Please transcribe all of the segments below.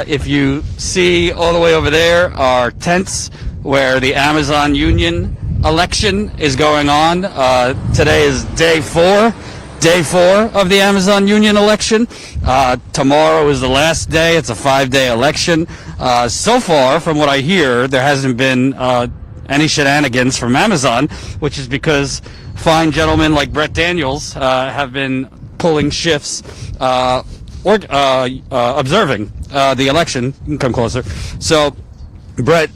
If you see all the way over there are tents where the Amazon Union election is going on. Today is day four of the Amazon Union election. Tomorrow is the last day. It's a 5-day election. So far, from what I hear, there hasn't been any shenanigans from Amazon, which is because fine gentlemen like Brett Daniels have been pulling shifts observing the election. You can come closer. So, Brett,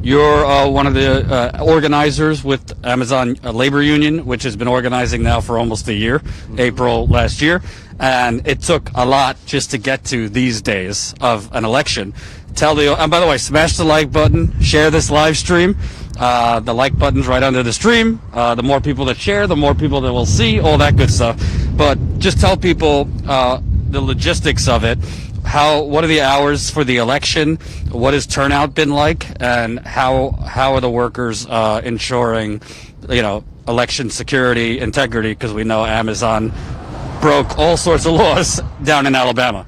you're one of the organizers with Amazon Labor Union, which has been organizing now for almost a year, April last year. And it took a lot just to get to these days of an election. And by the way, smash the like button, share this live stream. The like button's right under the stream. The more people that share, the more people that will see, all that good stuff. But just tell people the logistics of it. What are the hours for the election? What has turnout been like? And how are the workers ensuring, election security, integrity? Because we know Amazon broke all sorts of laws down in Alabama.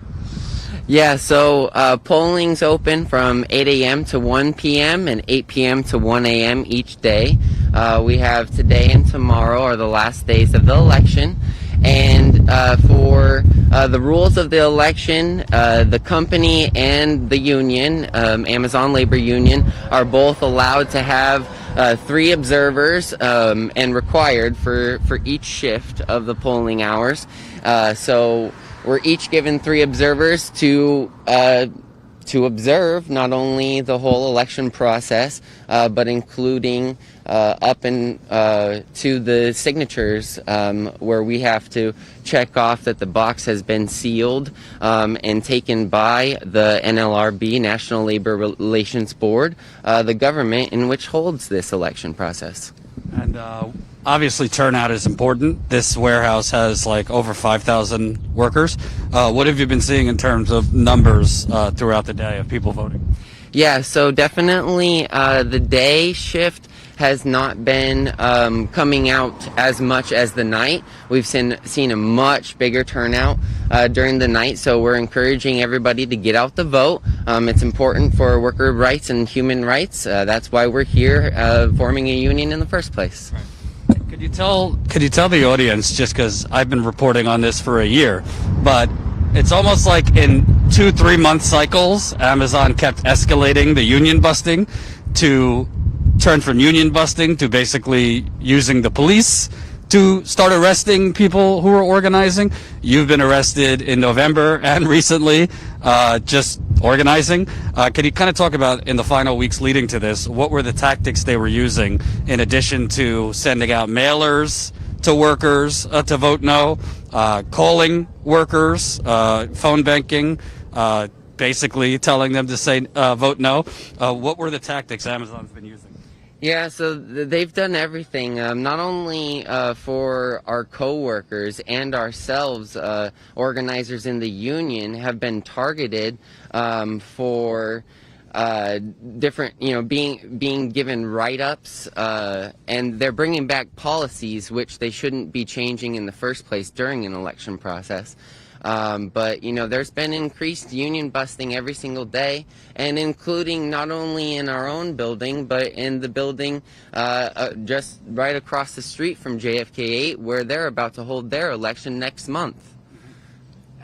Yeah, so polling's open from 8 a.m. to 1 p.m. and 8 p.m. to 1 a.m. each day. We have today and tomorrow are the last days of the election. And for the rules of the election, the company and the union, Amazon Labor Union, are both allowed to have 3 observers and required for each shift of the polling hours. So we're each given 3 observers to observe not only the whole election process, but including up and to the signatures, where we have to check off that the box has been sealed and taken by the NLRB, National Labor Relations Board, the government in which holds this election process. And obviously turnout is important. This warehouse has like over 5,000 workers. What have you been seeing in terms of numbers throughout the day of people voting? Yeah, so definitely the day shift has not been coming out as much as the night. We've seen a much bigger turnout during the night, so we're encouraging everybody to get out the vote. It's important for worker rights and human rights. That's why we're here forming a union in the first place. Right. Could you tell the audience, just because I've been reporting on this for a year, but it's almost like in 2-3 month cycles, Amazon kept escalating the union busting to turn from union busting to basically using the police to start arresting people who are organizing. You've been arrested in November and recently just organizing. Can you kind of talk about, in the final weeks leading to this, what were the tactics they were using in addition to sending out mailers to workers to vote no, calling workers, phone banking, basically telling them to say vote no? What were the tactics Amazon's been using? Yeah, so they've done everything, not only for our co-workers and ourselves. Organizers in the union have been targeted for different, being given write-ups, and they're bringing back policies which they shouldn't be changing in the first place during an election process. But there's been increased union busting every single day, and including not only in our own building, but in the building just right across the street from JFK 8, where they're about to hold their election next month.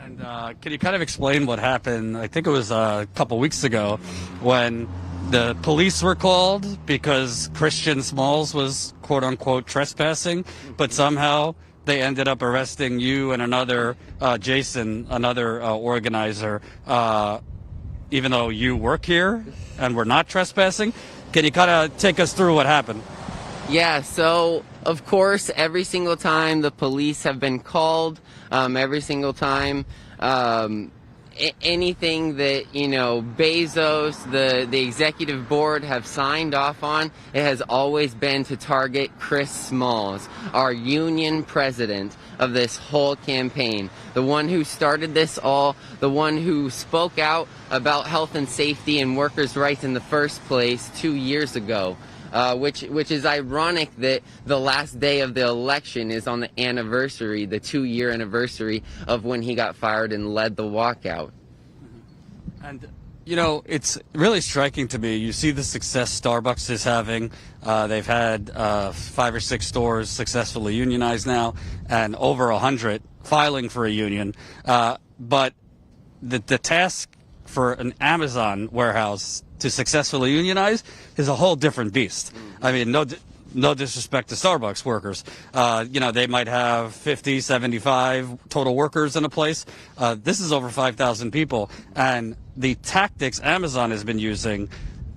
And can you kind of explain what happened? I think it was a couple weeks ago when the police were called because Christian Smalls was quote-unquote trespassing, but somehow they ended up arresting you and another, Jason, another organizer, even though you work here and we're not trespassing. Can you kind of take us through what happened? Yeah, so of course, every single time the police have been called, every single time anything that, Bezos, the executive board have signed off on, it has always been to target Chris Smalls, our union president of this whole campaign, the one who started this all, the one who spoke out about health and safety and workers' rights in the first place 2 years ago. Which is ironic that the last day of the election is on the anniversary, the 2-year anniversary of when he got fired and led the walkout. And, you know, it's really striking to me. You see the success Starbucks is having. They've had 5 or 6 stores successfully unionized now, and over 100 filing for a union. But the task for an Amazon warehouse to successfully unionize is a whole different beast. I mean, no disrespect to Starbucks workers. You know, they might have 50, 75 total workers in a place. This is over 5,000 people. And the tactics Amazon has been using,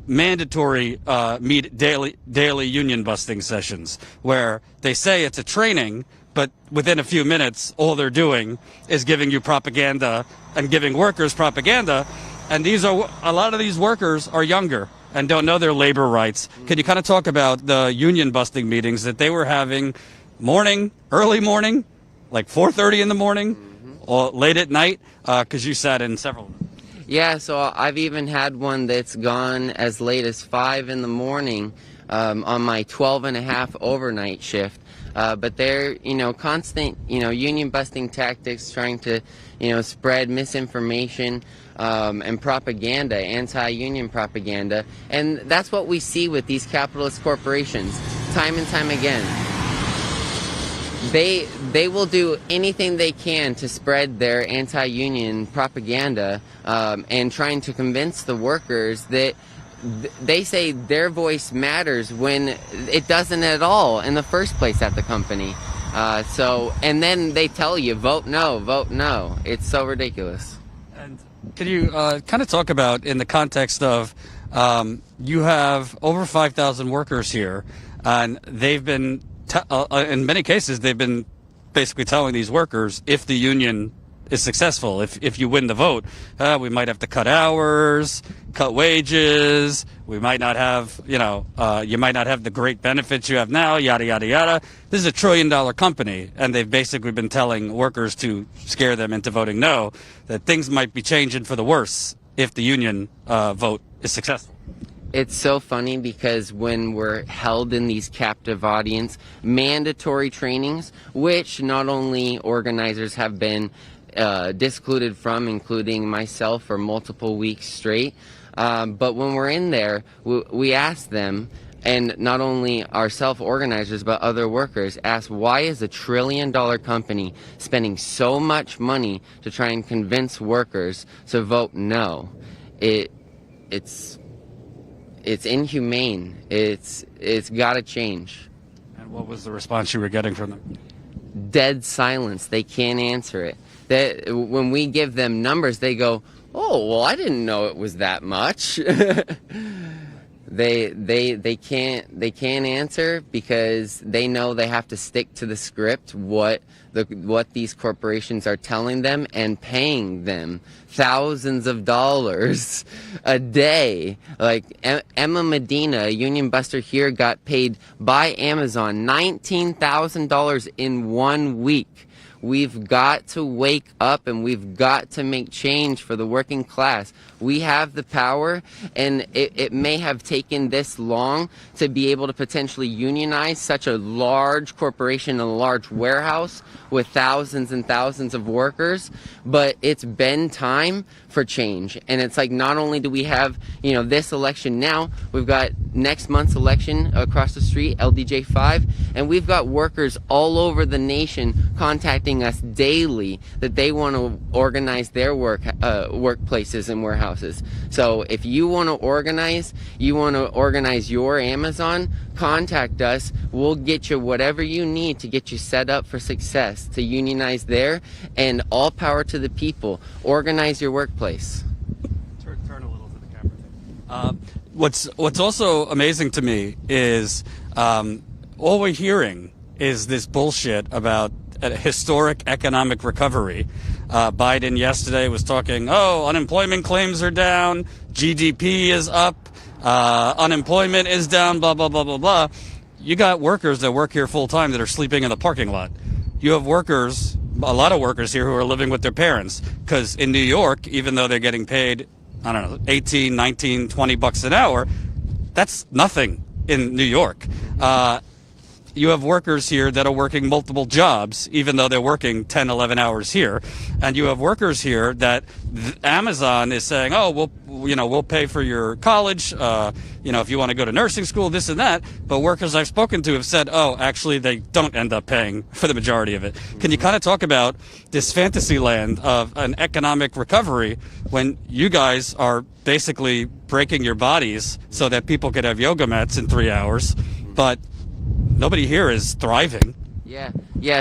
mandatory daily union busting sessions, where they say it's a training, but within a few minutes, all they're doing is giving you propaganda and giving workers propaganda. And a lot of these workers are younger and don't know their labor rights. Can you kind of talk about the union busting meetings that they were having early morning, like 4:30 in the morning, or late at night? Because you sat in several of them. Yeah, so I've even had one that's gone as late as 5 in the morning on my 12-and-a-half overnight shift. But they're, constant, union busting tactics, trying to, spread misinformation and propaganda, anti-union propaganda. And that's what we see with these capitalist corporations, time and time again. They will do anything they can to spread their anti-union propaganda and trying to convince the workers that they say their voice matters when it doesn't at all in the first place at the company. And then they tell you, vote no, vote no. It's so ridiculous. And can you kind of talk about, in the context of you have over 5,000 workers here, and they've been, in many cases, they've been basically telling these workers, if the union is successful, if you win the vote, we might have to cut hours, cut wages, we might not have, you might not have the great benefits you have now, yada, yada, yada. This is $1 trillion company, and they've basically been telling workers to scare them into voting no, that things might be changing for the worse if the union vote is successful. It's so funny because when we're held in these captive audience, mandatory trainings, which not only organizers have been discluded from, including myself, for multiple weeks straight. But when we're in there, we ask them, and not only our self-organizers, but other workers, ask, why is $1 trillion company spending so much money to try and convince workers to vote no? It's inhumane. It's got to change. And what was the response you were getting from them? Dead silence. They can't answer it. When we give them numbers, they go, "Oh, well, I didn't know it was that much." They can't answer because they know they have to stick to the script, what these corporations are telling them and paying them thousands of dollars a day. Like Emma Medina, a union buster here, got paid by Amazon $19,000 in 1 week. We've got to wake up and we've got to make change for the working class. We have the power, and it may have taken this long to be able to potentially unionize such a large corporation, a large warehouse with thousands and thousands of workers, but it's been time for change. And it's like, not only do we have, this election now, we've got next month's election across the street, LDJ5, and we've got workers all over the nation contacting us daily that they want to organize their workplaces and warehouses. So if you want to organize your Amazon, contact us. We'll get you whatever you need to get you set up for success, to unionize there, and all power to the people. Organize your workplace. Turn a little to the camera. What's also amazing to me is all we're hearing is this bullshit about a historic economic recovery. Biden yesterday was talking, unemployment claims are down, GDP is up, unemployment is down, blah, blah, blah, blah, blah. You got workers that work here full time that are sleeping in the parking lot. You have workers, a lot of workers here, who are living with their parents. Because in New York, even though they're getting paid, 18, 19, $20 an hour, that's nothing in New York. you have workers here that are working multiple jobs, even though they're working 10, 11 hours here. And you have workers here that Amazon is saying, oh, we'll pay for your college, if you want to go to nursing school, this and that. But workers I've spoken to have said, oh, actually, they don't end up paying for the majority of it. Can you kind of talk about this fantasy land of an economic recovery when you guys are basically breaking your bodies so that people could have yoga mats in 3 hours, but nobody here is thriving? Yeah.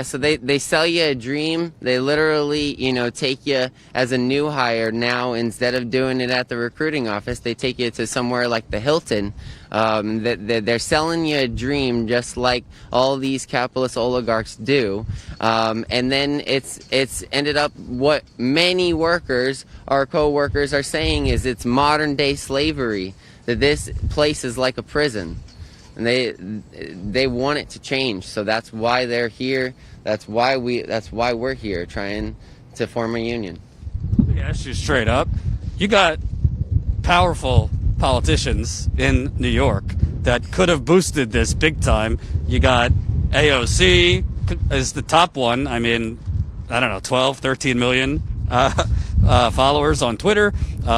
So they sell you a dream. They literally, take you as a new hire. Now, instead of doing it at the recruiting office, they take you to somewhere like the Hilton. They're selling you a dream, just like all these capitalist oligarchs do. And then it's ended up what many workers, our co-workers, are saying is it's modern day slavery. That this place is like a prison. And they want it to change, so that's why they're here. That's why we're here, trying to form a union. Let me ask you straight up: you got powerful politicians in New York that could have boosted this big time. You got AOC is the top one. I mean, I don't know, 12, 13 million followers on Twitter.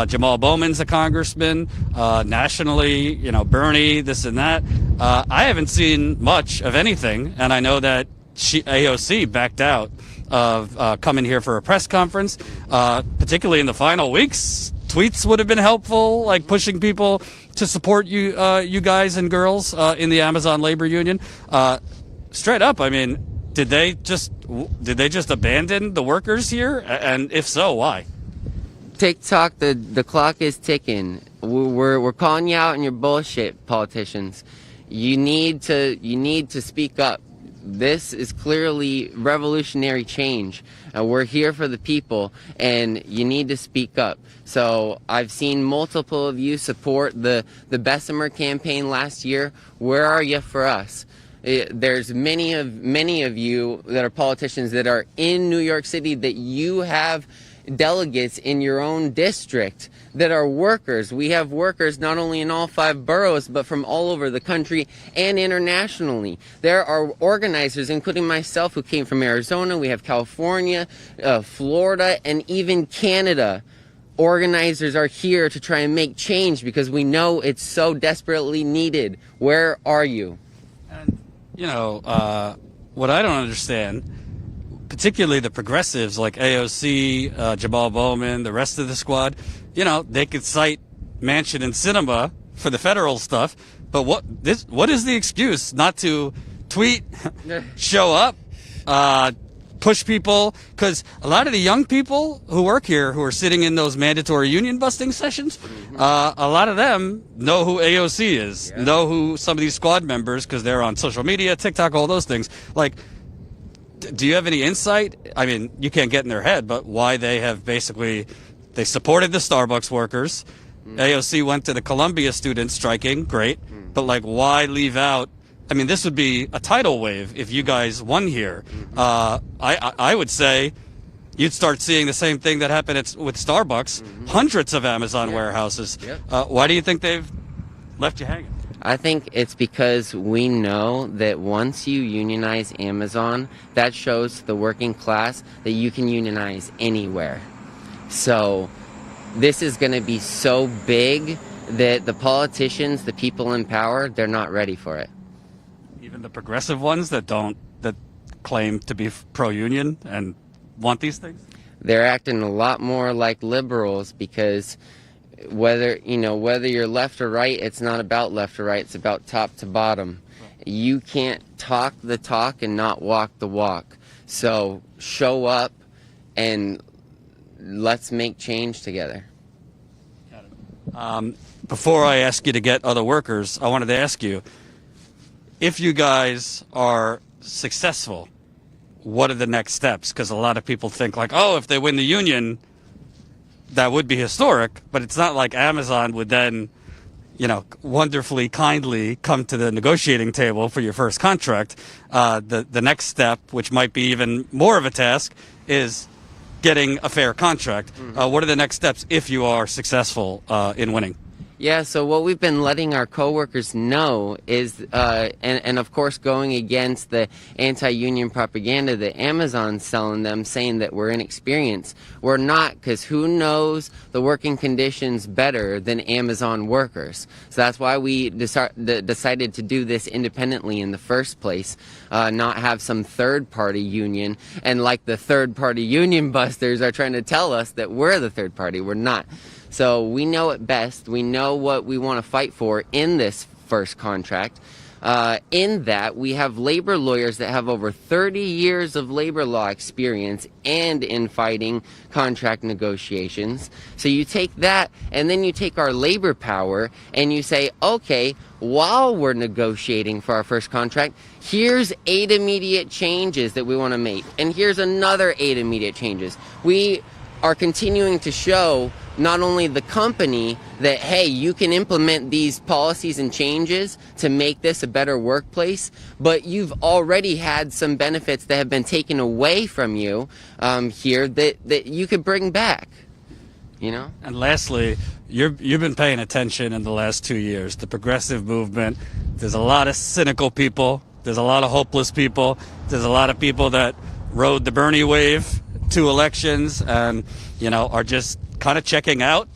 Jamal Bowman's a congressman. Nationally, Bernie, this and that. I haven't seen much of anything, and I know that AOC backed out of coming here for a press conference, particularly in the final weeks. Tweets would have been helpful, like pushing people to support you guys and girls in the Amazon labor union. Straight up, I mean, did they just abandon the workers here? And if so, why? TikTok, the clock is ticking. We're calling you out on your bullshit, politicians. You need to speak up. This is clearly revolutionary change. We're here for the people, and you need to speak up. So I've seen multiple of you support the Bessemer campaign last year. Where are you for us? There's many of you that are politicians that are in New York City that you have delegates in your own district that are workers. We have workers not only in all 5 boroughs, but from all over the country and internationally. There are organizers, including myself, who came from Arizona. We have California, Florida, and even Canada. Organizers are here to try and make change because we know it's so desperately needed. Where are you? And, what I don't understand, particularly the progressives like AOC, Jamal Bowman, the rest of the squad, they could cite Manchin and Sinema for the federal stuff, but what is the excuse not to tweet, show up, push people? Because a lot of the young people who work here, who are sitting in those mandatory union busting sessions, a lot of them know who AOC is, know who some of these squad members, because they're on social media, TikTok, all those things. Like, do you have any insight? I mean, you can't get in their head, but why they have basically, they supported the Starbucks workers. AOC went to the Columbia students striking, great. But like, why leave out? I mean, this would be a tidal wave if you guys won here. I would say you'd start seeing the same thing that happened with Starbucks, hundreds of Amazon warehouses. Why do you think they've left you hanging? I think it's because we know that once you unionize Amazon, that shows the working class that you can unionize anywhere. So this is going to be so big that the politicians, the people in power, they're not ready for it. Even the progressive ones that claim to be pro-union and want these things? They're acting a lot more like liberals because whether you're left or right, it's not about left or right, it's about top to bottom. You can't talk the talk and not walk the walk. So show up and let's make change together. Before I ask you to get other workers, I wanted to ask you, if you guys are successful, what are the next steps? Because a lot of people think like, oh, if they win the union, that would be historic, but it's not like Amazon would then, wonderfully, kindly come to the negotiating table for your first contract. The next step, which might be even more of a task, is getting a fair contract. What are the next steps if you are successful in winning? Yeah, so what we've been letting our coworkers know is, and of course going against the anti-union propaganda that Amazon's selling them, saying that we're inexperienced. We're not, because who knows the working conditions better than Amazon workers? So that's why we decided to do this independently in the first place, not have some third-party union, and like the third-party union busters are trying to tell us that we're the third party. We're not. So we know it best. We know what we want to fight for in this first contract. In that, we have labor lawyers that have over 30 years of labor law experience and in fighting contract negotiations. So you take that, and then you take our labor power, and you say, okay, while we're negotiating for our first contract, here's 8 immediate changes that we want to make. And here's another 8 immediate changes. We are continuing to show not only the company that, hey, you can implement these policies and changes to make this a better workplace, but you've already had some benefits that have been taken away from you here that you could bring back, you know? And lastly, you've been paying attention in the last 2 years. The progressive movement, there's a lot of cynical people. There's a lot of hopeless people. There's a lot of people that rode the Bernie wave 2 elections and, you know, are just kind of checking out.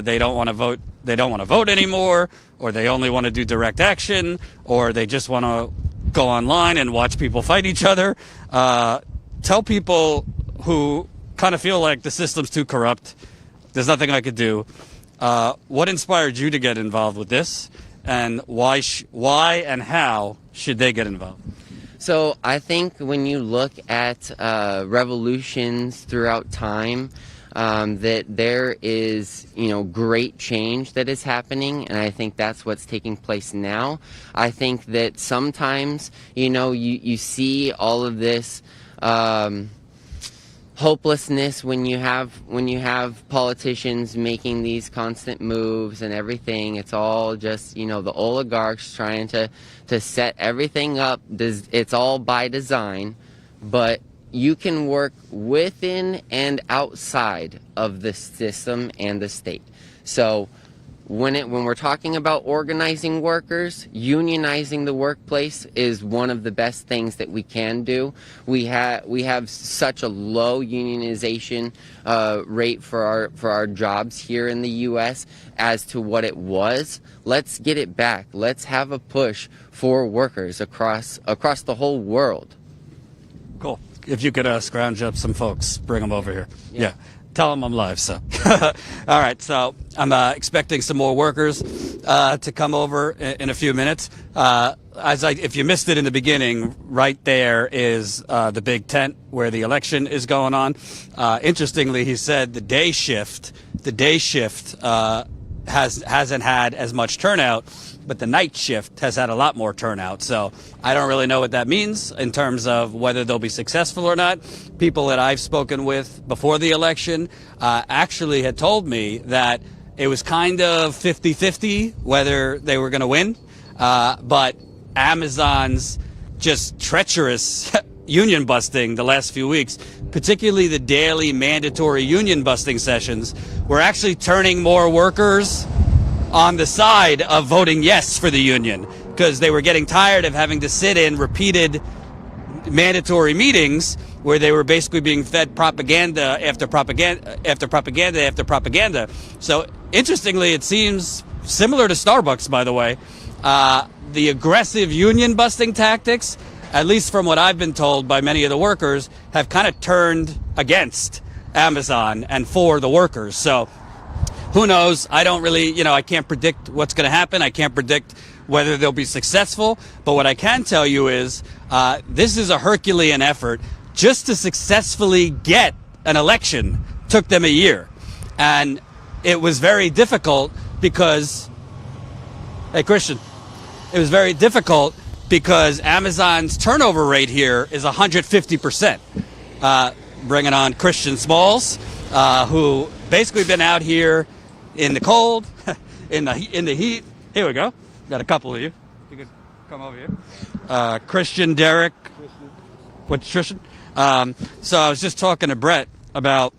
They don't want to vote. They don't want to vote anymore, or they only want to do direct action, or they just want to go online and watch people fight each other. Tell people who kind of feel like the system's too corrupt, there's nothing I could do. What inspired you to get involved with this, and why and how should they get involved? So I think when you look at revolutions throughout time, that there is, you know, great change that is happening, and I think that's what's taking place now. I think that sometimes, you know, you see all of this hopelessness when you have politicians making these constant moves and everything. It's all just, you know, the oligarchs trying to set everything up. It's all by design, but you can work within and outside of the system and the state. So when we're talking about organizing workers, unionizing the workplace is one of the best things that we can do. We have such a low unionization rate for our jobs here in the U.S. as to what it was. Let's get it back. Let's have a push for workers across the whole world. Cool. If you could scrounge up some folks, bring them over here. Yeah. Tell them I'm live, so. All right, so I'm expecting some more workers to come over in a few minutes. If you missed it in the beginning, right there is the big tent where the election is going on. Interestingly, he said the day shift hasn't had as much turnout, but the night shift has had a lot more turnout. So I don't really know what that means in terms of whether they'll be successful or not. People that I've spoken with before the election actually had told me that it was kind of 50-50 whether they were going to win. But Amazon's just treacherous union busting the last few weeks, particularly the daily mandatory union busting sessions, were actually turning more workers on the side of voting yes for the union, because they were getting tired of having to sit in repeated mandatory meetings where they were basically being fed propaganda after propaganda after propaganda after propaganda. So interestingly, it seems similar to Starbucks, by the way. The aggressive union busting tactics, at least from what I've been told by many of the workers, have kind of turned against Amazon and for the workers. So who knows? I don't really, I can't predict what's going to happen. I can't predict whether they'll be successful. But what I can tell you is this is a Herculean effort. Just to successfully get an election took them a year. And it was very difficult because, hey, Christian, it was very difficult because Amazon's turnover rate here is 150%. Bringing on Christian Smalls, who basically been out here in the cold, in the heat. Here we go. Got a couple of you. You could come over here. Christian, Derek. What's Christian? So I was just talking to Brett about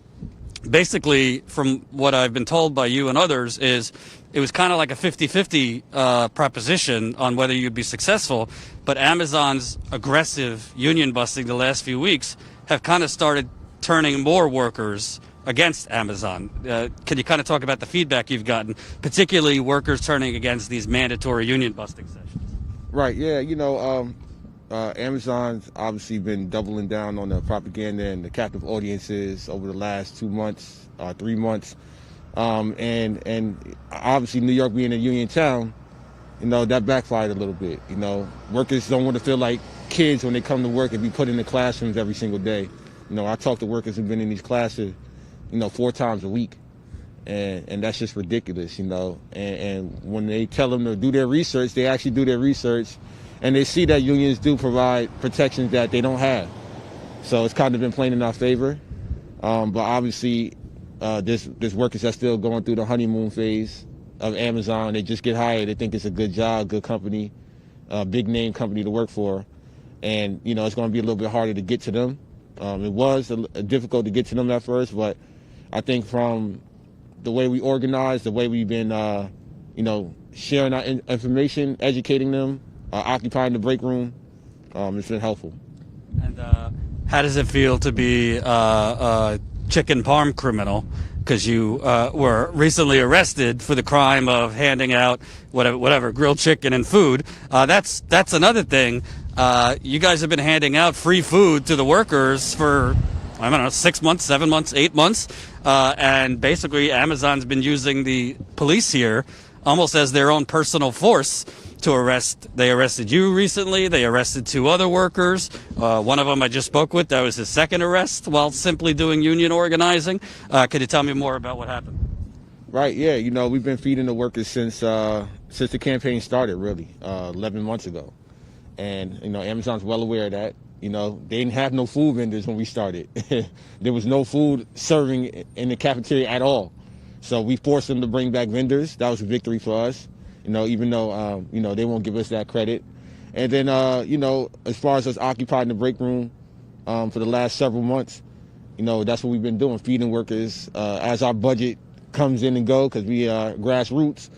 basically, from what I've been told by you and others, is it was kind of like a 50-50 proposition on whether you'd be successful. But Amazon's aggressive union busting the last few weeks have kind of started turning more workers against Amazon. Can you kind of talk about the feedback you've gotten, particularly workers turning against these mandatory union busting sessions? Right, yeah, Amazon's obviously been doubling down on the propaganda and the captive audiences over the last 2 months, 3 months. And obviously New York being a union town, that backfired a little bit. Workers don't want to feel like kids when they come to work and be put in the classrooms every single day. I talk to workers who've been in these classes, 4 times a week. And that's just ridiculous, And when they tell them to do their research, they actually do their research. And they see that unions do provide protections that they don't have. So it's kind of been playing in our favor. But obviously, there's workers that's still going through the honeymoon phase of Amazon. They just get hired. They think it's a good job, good company, big name company to work for. And, it's going to be a little bit harder to get to them. It was difficult to get to them at first, but I think from the way we organize, the way we've been, sharing our information, educating them, occupying the break room, it's been helpful. And how does it feel to be a chicken parm criminal? Because you were recently arrested for the crime of handing out whatever grilled chicken and food. That's another thing. You guys have been handing out free food to the workers for, 6 months, 7 months, 8 months. And basically Amazon's been using the police here almost as their own personal force to arrest. They arrested you recently. They arrested 2 other workers. One of them I just spoke with. That was his second arrest while simply doing union organizing. Could you tell me more about what happened? Right, yeah. We've been feeding the workers since the campaign started, really, 11 months ago. And, Amazon's well aware of that. They didn't have no food vendors when we started. There was no food serving in the cafeteria at all. So we forced them to bring back vendors. That was a victory for us, even though, they won't give us that credit. And then, as far as us occupying the break room for the last several months, that's what we've been doing, feeding workers as our budget comes in and go, because we are grassroots.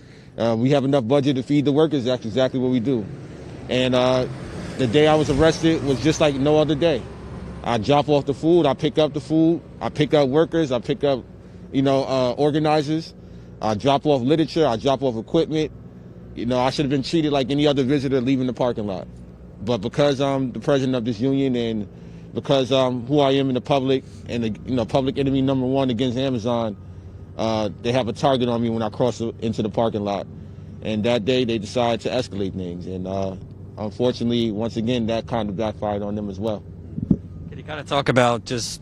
We have enough budget to feed the workers. That's exactly what we do. And the day I was arrested was just like no other day. I drop off the food, I pick up the food, I pick up workers, I pick up, organizers, I drop off literature, I drop off equipment. I should have been treated like any other visitor leaving the parking lot. But because I'm the president of this union and because who I am in the public and the public enemy number 1 against Amazon, they have a target on me when I cross into the parking lot. And that day they decided to escalate things. And unfortunately, once again, that kind of backfired on them as well. Can you kind of talk about, just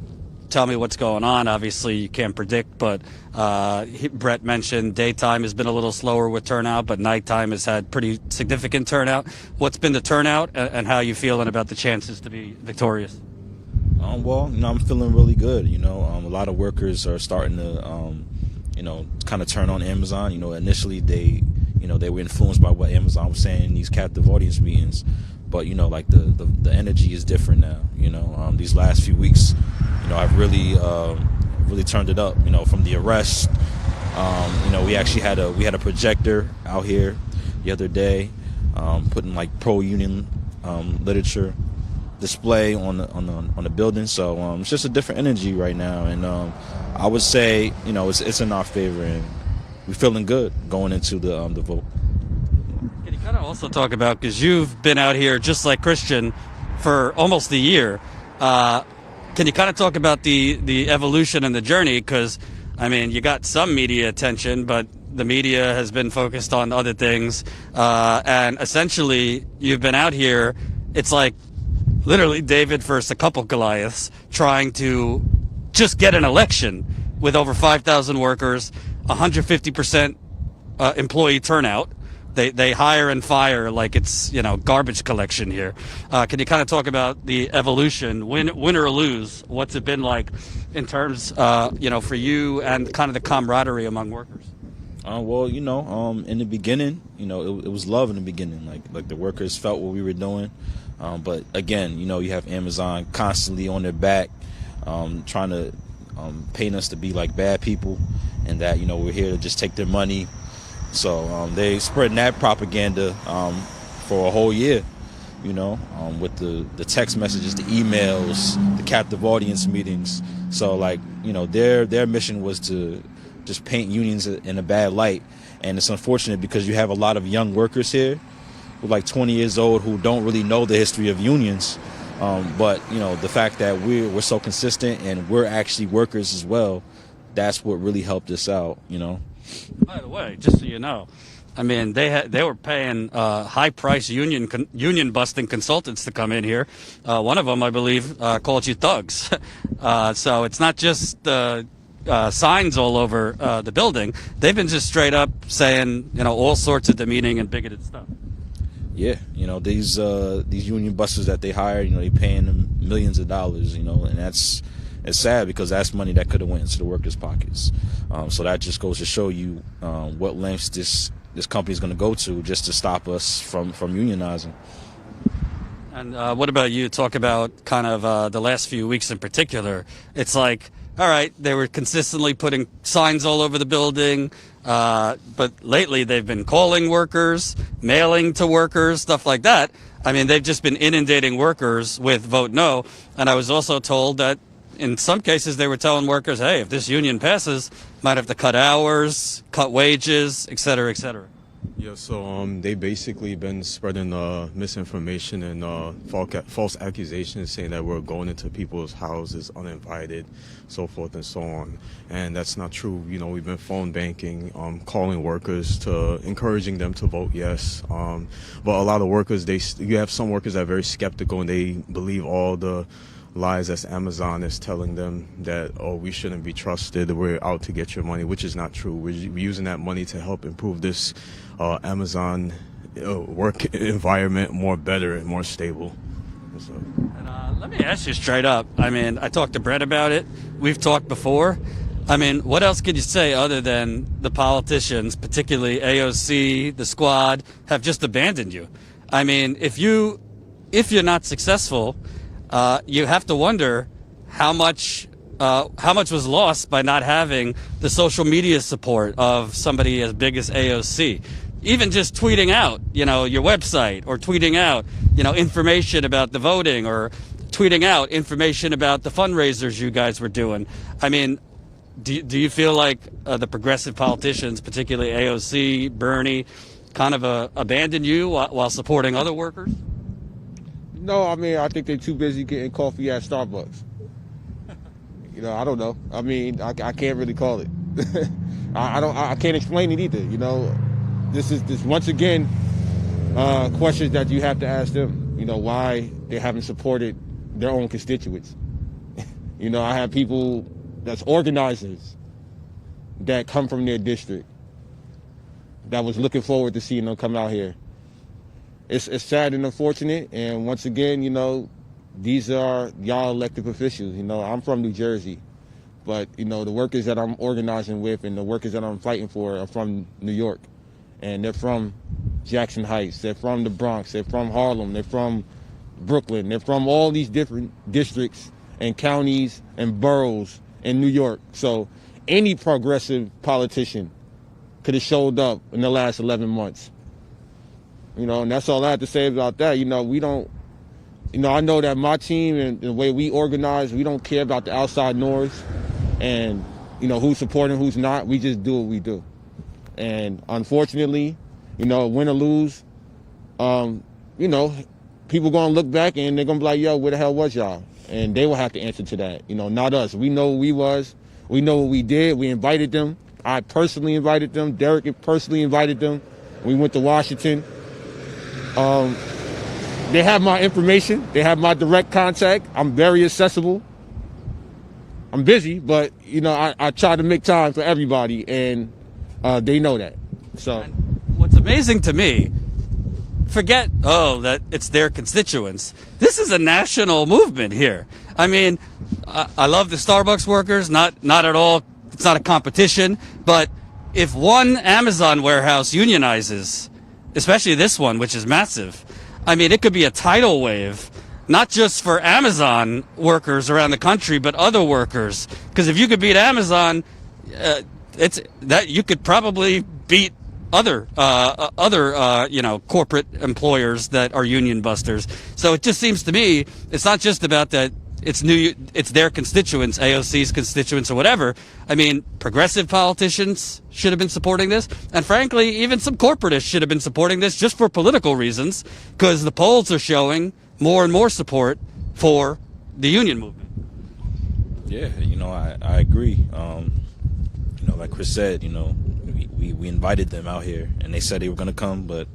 tell me what's going on? Obviously, you can't predict, but Brett mentioned daytime has been a little slower with turnout, but nighttime has had pretty significant turnout. What's been the turnout, and how are you feeling about the chances to be victorious? Well, I'm feeling really good. A lot of workers are starting to, kind of turn on Amazon. Initially they were influenced by what Amazon was saying in these captive audience meetings. But, like the energy is different now. These last few weeks, I've really turned it up, from the arrest. We actually had a projector out here the other day, putting like pro-union literature display on the building. So it's just a different energy right now. And I would say, it's in our favor, and we're feeling good going into the vote. Can you kind of also talk about, because you've been out here just like Christian for almost a year, can you kind of talk about the evolution and the journey? Because, you got some media attention, but the media has been focused on other things. And essentially, you've been out here, it's like literally David versus a couple Goliaths trying to just get an election with over 5,000 workers, 150% employee turnout. They hire and fire like it's, garbage collection here. Can you kind of talk about the evolution, win or lose? What's it been like in terms, for you and kind of the camaraderie among workers? Well, in the beginning, it was love in the beginning. Like the workers felt what we were doing. But again, you have Amazon constantly on their back, trying to paint us to be like bad people, and that, you know, we're here to just take their money. So they spreading that propaganda for a whole year, you know, with the text messages, the emails, the captive audience meetings. So, like, you know, their mission was to just paint unions in a bad light. And it's unfortunate because you have a lot of young workers here who are like 20 years old who don't really know the history of unions. But, you know, the fact that we're so consistent and we're actually workers as well, that's what really helped us out, you know. By the way, just so you know, I mean, they were paying high-priced union busting consultants to come in here. One of them, I believe, called you thugs. So it's not just signs all over the building. They've been just straight up saying, you know, all sorts of demeaning and bigoted stuff. Yeah, you know, these union busters that they hire, you know, they paying them millions of dollars, you know, and it's sad because that's money that could have went into the workers' pockets. So that just goes to show you what lengths this company is going to go to just to stop us from unionizing. And what about you? Talk about kind of the last few weeks in particular. It's like, all right, they were consistently putting signs all over the building, but lately they've been calling workers, mailing to workers, stuff like that. I mean, they've just been inundating workers with vote no. And I was also told that in some cases they were telling workers, hey, if this union passes, might have to cut hours, cut wages, et cetera, et cetera. Yeah, so they basically been spreading misinformation and false accusations, saying that we're going into people's houses uninvited, so forth and so on. And that's not true. You know, we've been phone banking, calling workers to encouraging them to vote yes. But a lot of workers, you have some workers that are very skeptical and they believe all the lies that Amazon is telling them that, oh, we shouldn't be trusted, we're out to get your money, which is not true. We're using that money to help improve this Amazon work environment more better and more stable. So. And, let me ask you straight up. I mean, I talked to Brett about it. We've talked before. I mean, what else could you say other than the politicians, particularly AOC, the squad, have just abandoned you? I mean, if you're not successful, you have to wonder how much was lost by not having the social media support of somebody as big as AOC. Even just tweeting out, you know, your website, or tweeting out, you know, information about the voting, or tweeting out information about the fundraisers you guys were doing. I mean, do you feel like the progressive politicians, particularly AOC, Bernie, kind of abandoned you while supporting other workers? No, I mean, I think they're too busy getting coffee at Starbucks. You know, I don't know. I mean, I can't really call it. I can't explain it either. You know, this once again questions that you have to ask them. You know, why they haven't supported their own constituents. You know, I have people that's organizers that come from their district that was looking forward to seeing them come out here. It's sad and unfortunate, and once again, you know, these are y'all elected officials. You know, I'm from New Jersey, but, you know, the workers that I'm organizing with and the workers that I'm fighting for are from New York, and they're from Jackson Heights, they're from the Bronx, they're from Harlem, they're from Brooklyn, they're from all these different districts and counties and boroughs in New York. So any progressive politician could have showed up in the last 11 months. You know, and that's all I have to say about that. You know, we don't, you know, I know that my team and the way we organize, we don't care about the outside noise and, you know, who's supporting, who's not. We just do what we do. And unfortunately, you know, win or lose, you know, people going to look back and they're going to be like, yo, where the hell was y'all? And they will have to answer to that. You know, not us. We know who we was. We know what we did. We invited them. I personally invited them. Derek personally invited them. We went to Washington. They have my information. They have my direct contact. I'm very accessible. I'm busy, but, you know, I try to make time for everybody, and they know that. So, what's amazing to me, forget, that it's their constituents. This is a national movement here. I mean, I love the Starbucks workers, not at all. It's not a competition, but if one Amazon warehouse unionizes, especially this one, which is massive, I mean, it could be a tidal wave, not just for Amazon workers around the country, but other workers. Because if you could beat Amazon, it's that you could probably beat other corporate employers that are union busters. So it just seems to me it's not just about that. It's their constituents, AOC's constituents or whatever. I mean, progressive politicians should have been supporting this. And frankly, even some corporatists should have been supporting this just for political reasons, because the polls are showing more and more support for the union movement. Yeah, I agree. Like Chris said, we invited them out here and they said they were going to come, but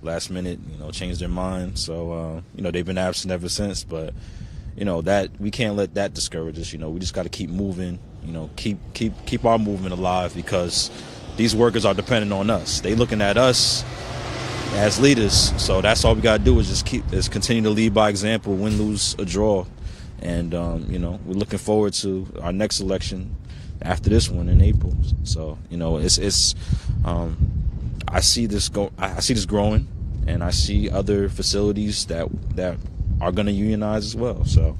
last minute, changed their mind. So, they've been absent ever since, but that we can't let that discourage us. We just got to keep moving, keep our movement alive, because these workers are dependent on us. They looking at us as leaders. So that's all we got to do is just continue to lead by example, win, lose, or draw. And, we're looking forward to our next election after this one in April. So, I see this growing, and I see other facilities that are going to unionize as well. So,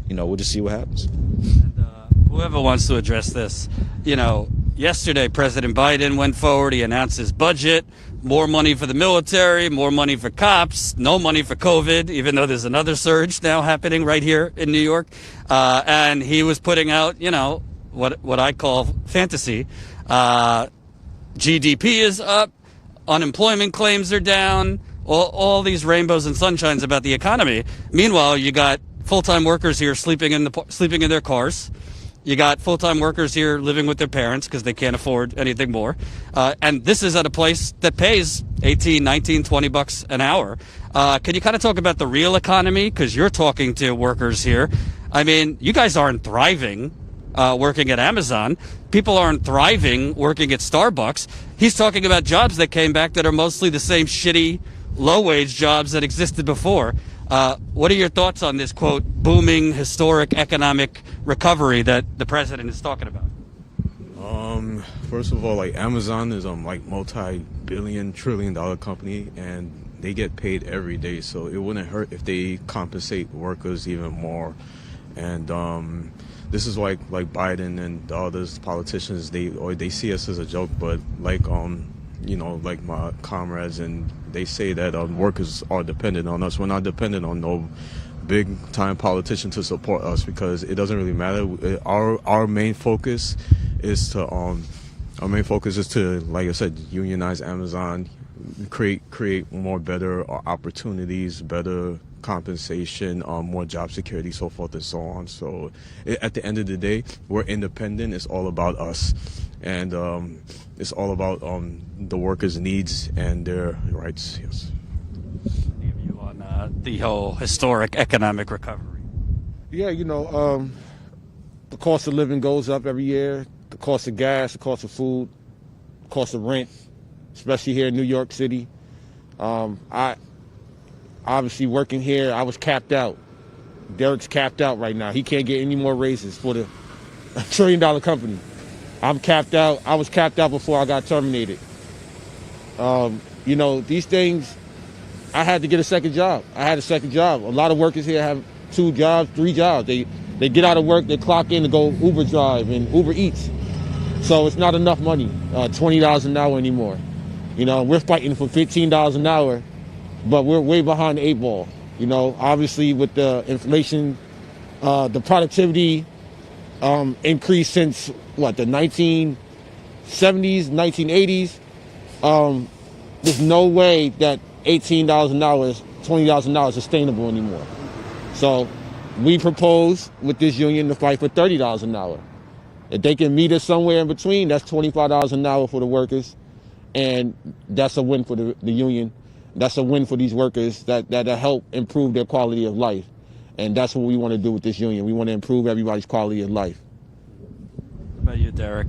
we'll just see what happens. And, whoever wants to address this, yesterday President Biden went forward. He announced his budget, more money for the military, more money for cops, no money for COVID, even though there's another surge now happening right here in New York. And he was putting out, what I call fantasy. GDP is up, unemployment claims are down, all these rainbows and sunshines about the economy. Meanwhile, you got full-time workers here sleeping in their cars. You got full-time workers here living with their parents because they can't afford anything more. And this is at a place that pays 18, 19, 20 bucks an hour. Can you kind of talk about the real economy? Because you're talking to workers here. I mean, you guys aren't thriving working at Amazon. People aren't thriving working at Starbucks. He's talking about jobs that came back that are mostly the same shitty, low-wage jobs that existed before. What are your thoughts on this, quote, booming historic economic recovery that the president is talking about? First of all, Amazon is multi-billion, trillion-dollar company, and they get paid every day. So it wouldn't hurt if they compensate workers even more. And this is why Biden and all those politicians, they see us as a joke, but my comrades, and they say that workers are dependent on us. We're not dependent on no big time politician to support us, because it doesn't really matter. Our main focus is to like I said, unionize Amazon, create more better opportunities, better compensation, more job security, so forth and so on. So at the end of the day, we're independent. It's all about us, and it's all about the workers' needs and their rights. Yes. Any of you on the whole historic economic recovery? Yeah, the cost of living goes up every year. The cost of gas, the cost of food, the cost of rent, especially here in New York City. Obviously, working here, I was capped out. Derek's capped out right now. He can't get any more raises for the $1 trillion company. I'm capped out. I was capped out before I got terminated. These things, I had to get a second job. I had a second job. A lot of workers here have 2 jobs, 3 jobs. They get out of work, they clock in to go Uber drive and Uber Eats. So it's not enough money, $20 an hour anymore. We're fighting for $15 an hour, but we're way behind the 8 ball. Obviously with the inflation, the productivity increase since the 1970s, 1980s. There's no way that $18 an hour, $20 an hour is sustainable anymore. So we propose with this union to fight for $30 an hour. If they can meet us somewhere in between, that's $25 an hour for the workers, and that's a win for the union. That's a win for these workers that help improve their quality of life. And that's what we want to do with this union. We want to improve everybody's quality of life. What about you, Derek?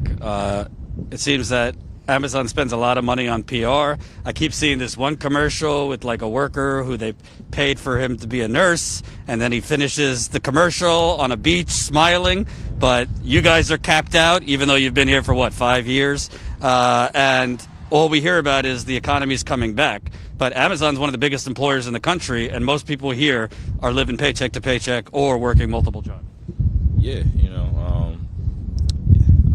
It seems that Amazon spends a lot of money on PR. I keep seeing this one commercial with a worker who they paid for him to be a nurse, and then he finishes the commercial on a beach smiling. But you guys are capped out, even though you've been here for 5 years. And all we hear about is the economy's coming back. But Amazon's one of the biggest employers in the country, and most people here are living paycheck to paycheck or working multiple jobs. Yeah,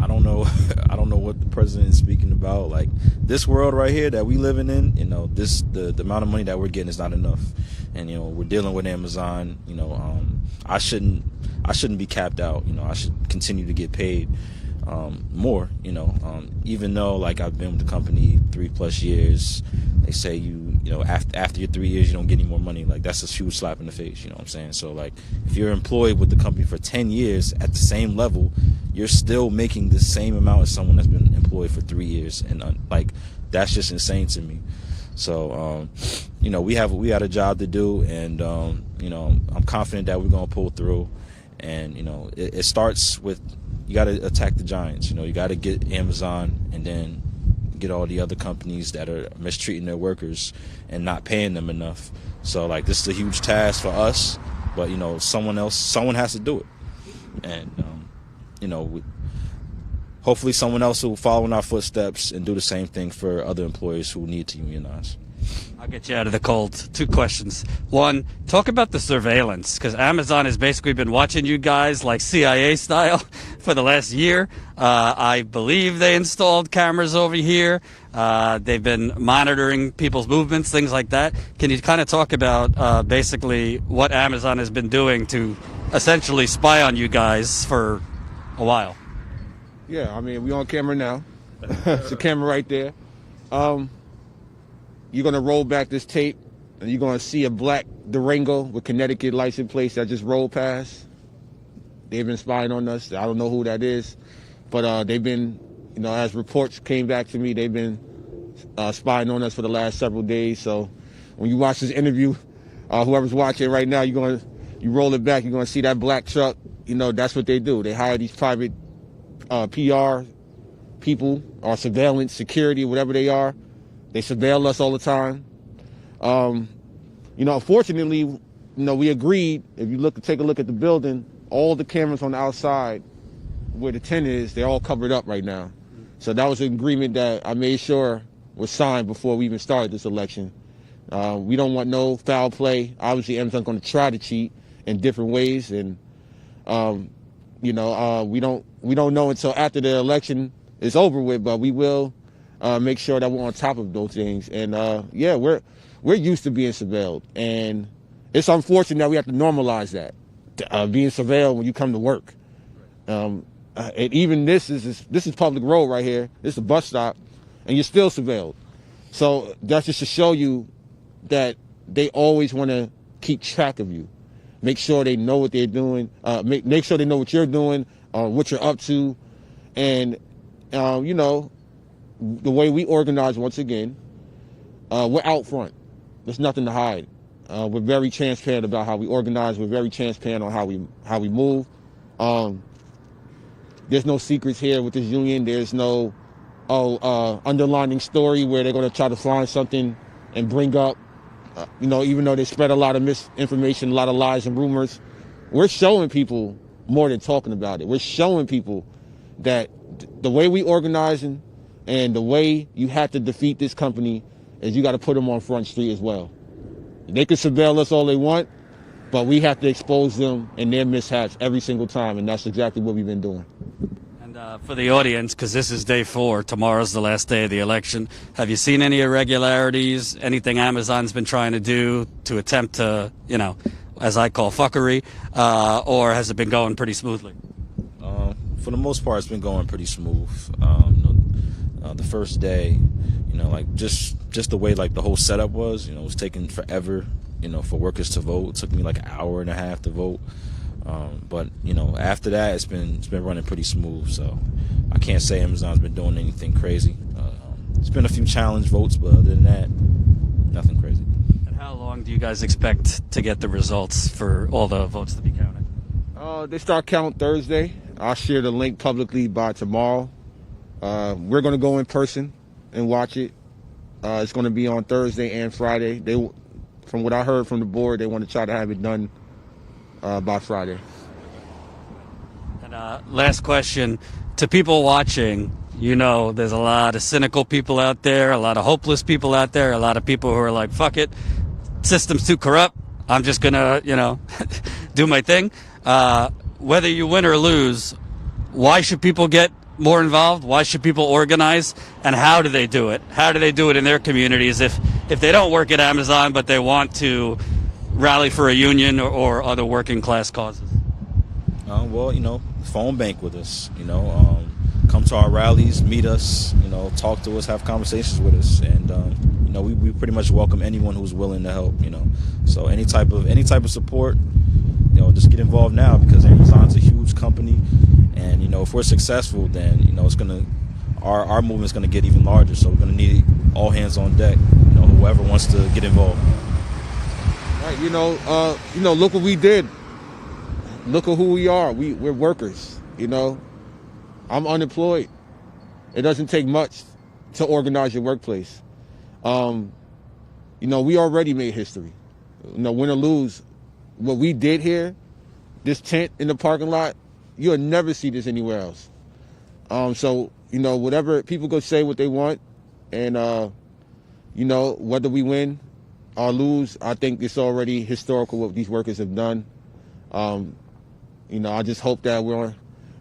I don't know. I don't know what the president is speaking about. Like, this world right here that we living in, the amount of money that we're getting is not enough, and we're dealing with Amazon. I shouldn't be capped out. I should continue to get paid more. Even though, like, I've been with the company 3+ years, they say after your 3 years you don't get any more money. Like, that's a huge slap in the face. You know what I'm saying? So, like, if you're employed with the company for 10 years at the same level, you're still making the same amount as someone that's been employed for 3 years, and that's just insane to me. So we got a job to do, and I'm confident that we're gonna pull through. And it starts with, you got to attack the giants. You got to get Amazon, and then get all the other companies that are mistreating their workers and not paying them enough. So, like, this is a huge task for us, but someone has to do it. And hopefully someone else will follow in our footsteps and do the same thing for other employers who need to unionize. I'll get you out of the cold. 2 questions. One, talk about the surveillance, because Amazon has basically been watching you guys like CIA style for the last year. I believe they installed cameras over here. They've been monitoring people's movements, things like that. Can you kind of talk about basically what Amazon has been doing to essentially spy on you guys for a while? Yeah, I mean, we on camera now. It's a camera right there. You're going to roll back this tape, and you're going to see a black Durango with Connecticut license plates that just rolled past. They've been spying on us. I don't know who that is, but they've been, as reports came back to me, they've been spying on us for the last several days. So when you watch this interview, whoever's watching right now, you roll it back, you're going to see that black truck. That's what they do. They hire these private PR people or surveillance, security, whatever they are. They surveil us all the time. Unfortunately, we agreed, if you take a look at the building, all the cameras on the outside where the tent is, they're all covered up right now. So that was an agreement that I made sure was signed before we even started this election. We don't want no foul play. Obviously, Amazon's going to try to cheat in different ways, and we don't know until after the election is over with, but we will make sure that we're on top of those things. And we're used to being surveilled, and it's unfortunate that we have to normalize that, being surveilled when you come to work. And even this is public road right here. This is a bus stop, and you're still surveilled. So that's just to show you that they always want to keep track of you, make sure they know what they're doing, make sure they know what you're doing, what you're up to, and the way we organize, once again, we're out front. There's nothing to hide. We're very transparent about how we organize. We're very transparent on how we move. There's no secrets here with this union. There's no underlining story where they're going to try to find something and bring up, even though they spread a lot of misinformation, a lot of lies and rumors. We're showing people more than talking about it. We're showing people that the way we organizing and the way you have to defeat this company is you got to put them on Front Street as well. They can surveil us all they want, but we have to expose them and their mishaps every single time, and that's exactly what we've been doing. And for the audience, because this is day 4, tomorrow's the last day of the election, have you seen any irregularities, anything Amazon's been trying to do to attempt to, as I call fuckery, or has it been going pretty smoothly? For the most part, it's been going pretty smooth. The first day, just the way the whole setup was, it was taking forever, for workers to vote. It took me like an hour and a half to vote. But after that, it's been running pretty smooth. So I can't say Amazon's been doing anything crazy. It's been a few challenge votes, but other than that, nothing crazy. And how long do you guys expect to get the results for all the votes to be counted? They start counting Thursday. I'll share the link publicly by tomorrow. We're going to go in person and watch it. It's going to be on Thursday and Friday. From what I heard from the board, they want to try to have it done by Friday. And last question, to people watching, you know there's a lot of cynical people out there, a lot of hopeless people out there, a lot of people who are like, fuck it, system's too corrupt, I'm just gonna, do my thing. Whether you win or lose, why should people get more involved? Why should people organize? And how do they do it? How do they do it in their communities if they don't work at Amazon but they want to rally for a union or other working class causes? Well, phone bank with us, come to our rallies, meet us, talk to us, have conversations with us. And, we pretty much welcome anyone who's willing to help, So any type of support, just get involved now, because Amazon's a huge company. And, if we're successful, then, our movement's going to get even larger. So we're going to need all hands on deck, whoever wants to get involved. Right, look what we did. Look at who we are. We're workers, I'm unemployed. It doesn't take much to organize your workplace. We already made history. Win or lose, what we did here, this tent in the parking lot, you'll never see this anywhere else. So, whatever, people go say what they want, and, whether we win or lose, I think it's already historical what these workers have done. I just hope that we're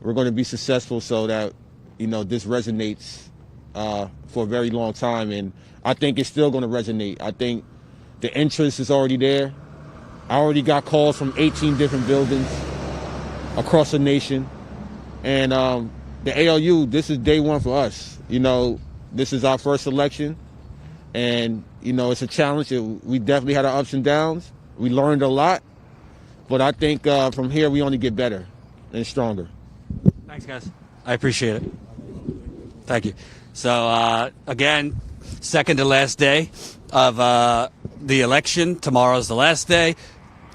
going to be successful so that, this resonates for a very long time. And I think it's still going to resonate. I think the interest is already there. I already got calls from 18 different buildings across the nation. And the ALU, this is day one for us. This is our first election. And, it's a challenge. We definitely had our ups and downs. We learned a lot. But I think from here, we only get better and stronger. Thanks, guys. I appreciate it. Thank you. So, again, second to last day of the election. Tomorrow's the last day.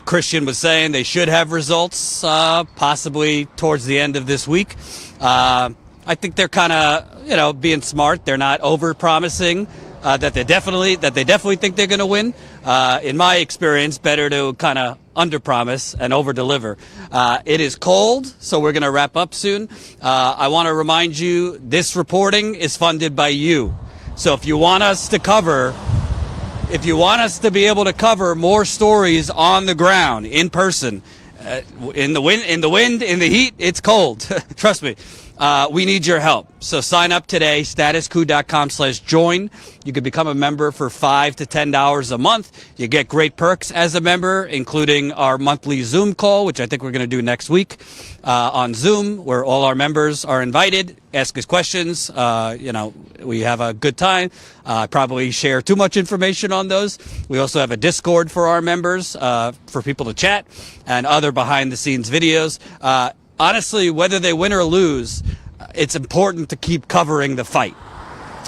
Christian was saying they should have results possibly towards the end of this week. I think they're kind of, being smart. They're not over-promising that they definitely think they're going to win. In my experience, better to kind of under-promise and over-deliver. It is cold, so we're going to wrap up soon. I want to remind you, this reporting is funded by you. So if you want us to be able to cover more stories on the ground, in person, in the wind, in the heat, it's cold. Trust me. We need your help. So sign up today, statuscoup.com/join. You can become a member for $5 to $10 a month. You get great perks as a member, including our monthly Zoom call, which I think we're going to do next week on Zoom, where all our members are invited. Ask us questions. We have a good time. Probably share too much information on those. We also have a Discord for our members, for people to chat, and other behind-the-scenes videos. Honestly, whether they win or lose, it's important to keep covering the fight.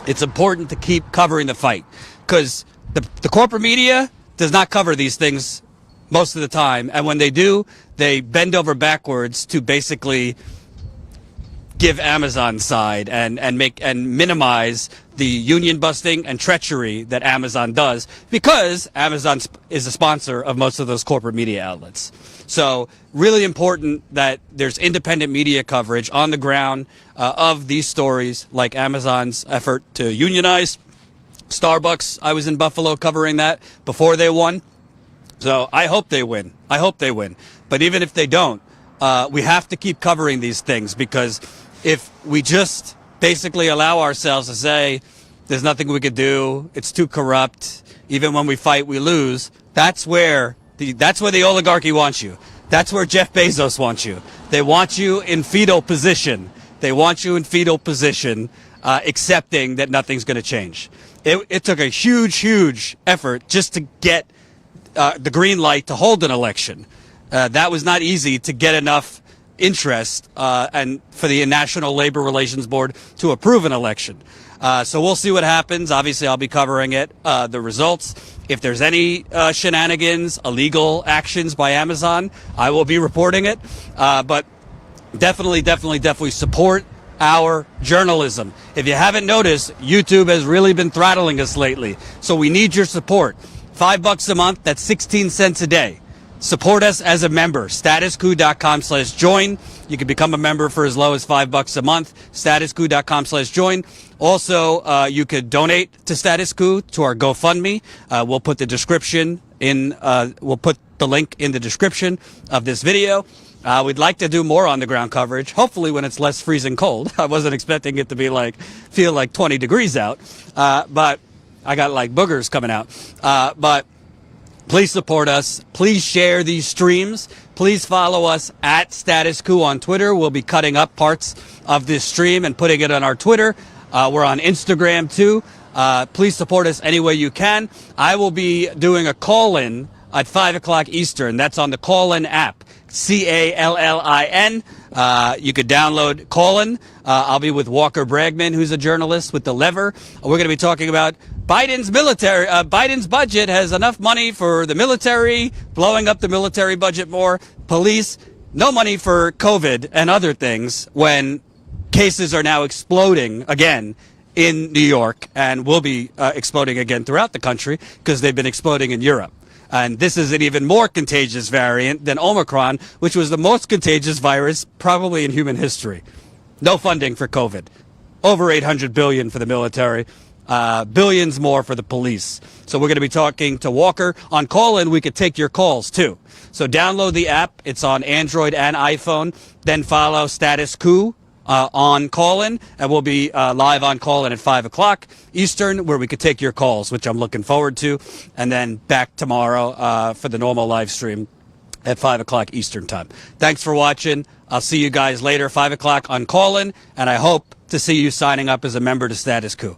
It's important to keep covering the fight, because the corporate media does not cover these things most of the time. And when they do, they bend over backwards to basically give Amazon's side and minimize the union busting and treachery that Amazon does, because Amazon is a sponsor of most of those corporate media outlets. So really important that there's independent media coverage on the ground of these stories, like Amazon's effort to unionize. Starbucks, I was in Buffalo covering that before they won. So I hope they win. But even if they don't, we have to keep covering these things, because if we just basically allow ourselves to say there's nothing we could do, it's too corrupt, even when we fight we lose, that's where the oligarchy wants you. That's where Jeff Bezos wants you. They want you in fetal position. Accepting that nothing's going to change. It took a huge effort just to get the green light to hold an election. That was not easy to get enough interest and for the National Labor Relations Board to approve an election. So we'll see what happens. Obviously, I'll be covering it, the results. If there's any shenanigans, illegal actions by Amazon, I will be reporting it. But definitely support our journalism. If you haven't noticed, YouTube has really been throttling us lately. So we need your support. $5 a month, that's 16 cents a day. Support us as a member. StatusCoup.com/join. You can become a member for as low as $5 a month. StatusCoup.com/join. Also, you could donate to Status Coup to our GoFundMe. We'll put the description in. We'll put the link in the description of this video. We'd like to do more on the ground coverage. Hopefully, when it's less freezing cold. I wasn't expecting it to be feel like 20 degrees out, but I got like boogers coming out. But please support us. Please share these streams. Please follow us at Status Coup on Twitter. We'll be cutting up parts of this stream and putting it on our Twitter. We're on Instagram too. Please support us any way you can. I will be doing a call-in at 5 o'clock Eastern. That's on the Call-In app. CALLIN. You could download Call-In. I'll be with Walker Bragman, who's a journalist with The Lever. We're going to be talking about Biden's military. Biden's budget has enough money for the military, blowing up the military budget more, police, no money for COVID and other things when cases are now exploding again in New York and will be exploding again throughout the country because they've been exploding in Europe. And this is an even more contagious variant than Omicron, which was the most contagious virus probably in human history. No funding for COVID. Over $800 billion for the military. Billions more for the police. So we're going to be talking to Walker. On Call-In, we could take your calls, too. So download the app. It's on Android and iPhone. Then follow Status Coup on Call-In, and we'll be live on Call-In at 5 o'clock Eastern, where we could take your calls, which I'm looking forward to. And then back tomorrow for the normal live stream at 5 o'clock Eastern time. Thanks for watching. I'll see you guys later, 5 o'clock on Call-In, and I hope to see you signing up as a member to Status Coup.